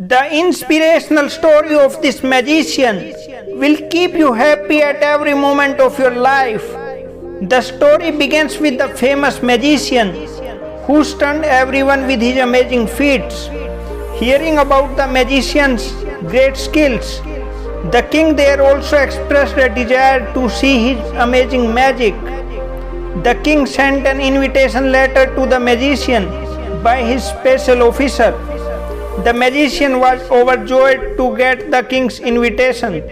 The inspirational story of this magician will keep you happy at every moment of your life. The story begins with the famous magician who stunned everyone with his amazing feats. Hearing about the magician's great skills, the king there also expressed a desire to see his amazing magic. The king sent an invitation letter to the magician by his special officer. The magician was overjoyed to get the king's invitation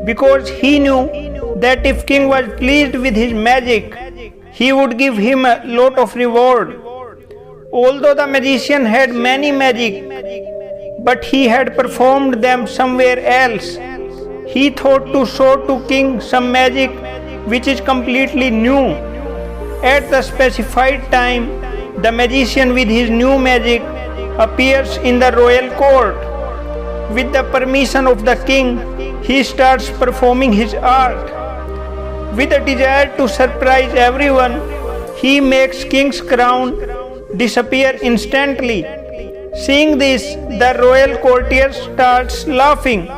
because he knew that if king was pleased with his magic, he would give him a lot of reward. Although the magician had many magic, but he had performed them somewhere else, he thought to show to king some magic which is completely new. At the specified time, the magician with his new magic appears in the royal court. With the permission of the king, he starts performing his art. With a desire to surprise everyone, he makes king's crown disappear instantly. Seeing this, the royal courtier starts laughing.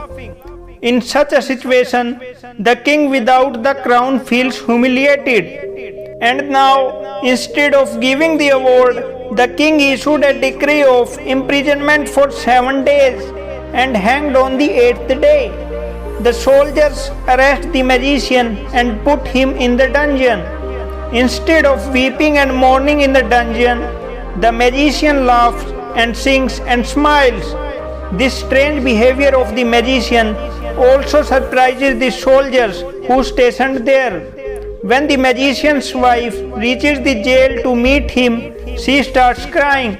In such a situation, the king without the crown feels humiliated. And now, instead of giving the award, the king issued a decree of imprisonment for 7 days and hanged on the 8th day. The soldiers arrest the magician and put him in the dungeon. Instead of weeping and mourning in the dungeon, the magician laughs and sings and smiles. This strange behavior of the magician also surprises the soldiers who stationed there. When the magician's wife reaches the jail to meet him, she starts crying.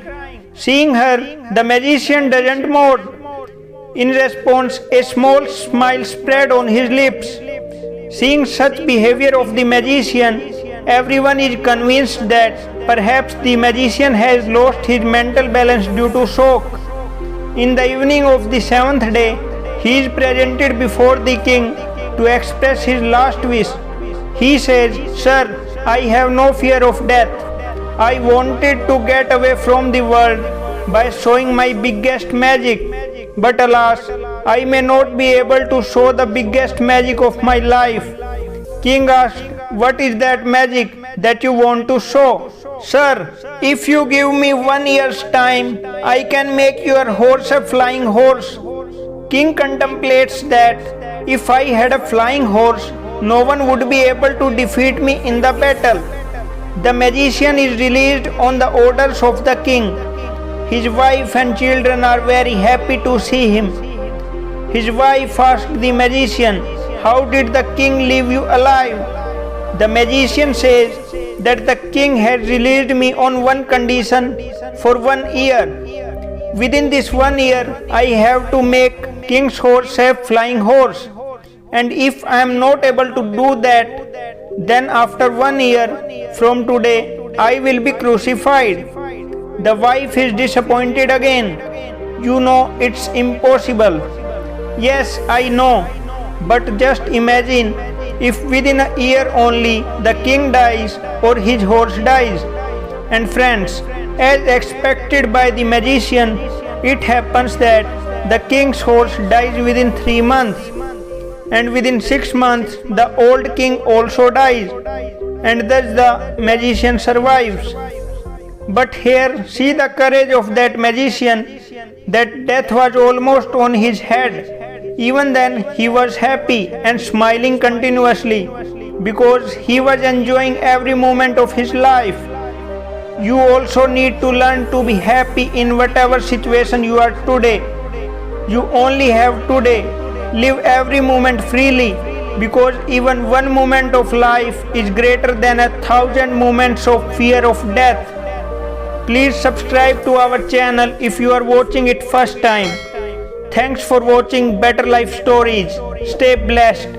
Seeing her, the magician doesn't mourn. In response, a small smile spread on his lips. Seeing such behavior of the magician, everyone is convinced that perhaps the magician has lost his mental balance due to shock. In the evening of the 7th day, he is presented before the king to express his last wish. He says, "Sir, I have no fear of death. I wanted to get away from the world by showing my biggest magic. But alas, I may not be able to show the biggest magic of my life." King asked, "What is that magic that you want to show?" "Sir, if you give me 1 year's time, I can make your horse a flying horse." King contemplates that if I had a flying horse, no one would be able to defeat me in the battle. The magician is released on the orders of the king. His wife and children are very happy to see him. His wife asked the magician, "How did the king leave you alive?" The magician says that the king has released me on one condition for 1 year. Within this 1 year, I have to make king's horse a flying horse. And if I am not able to do that, then after 1 year from today, I will be crucified. The wife is disappointed again. "You know it's impossible." "Yes, I know. But just imagine if within a year only the king dies or his horse dies." And friends, as expected by the magician, it happens that the king's horse dies within 3 months. And within 6 months, the old king also dies, and thus the magician survives. But here, see the courage of that magician, that death was almost on his head. Even then, he was happy and smiling continuously because he was enjoying every moment of his life. You also need to learn to be happy in whatever situation you are today. You only have today. Live every moment freely because even one moment of life is greater than 1,000 moments of fear of death. Please subscribe to our channel if you are watching it first time. Thanks for watching Better Life Stories. Stay blessed.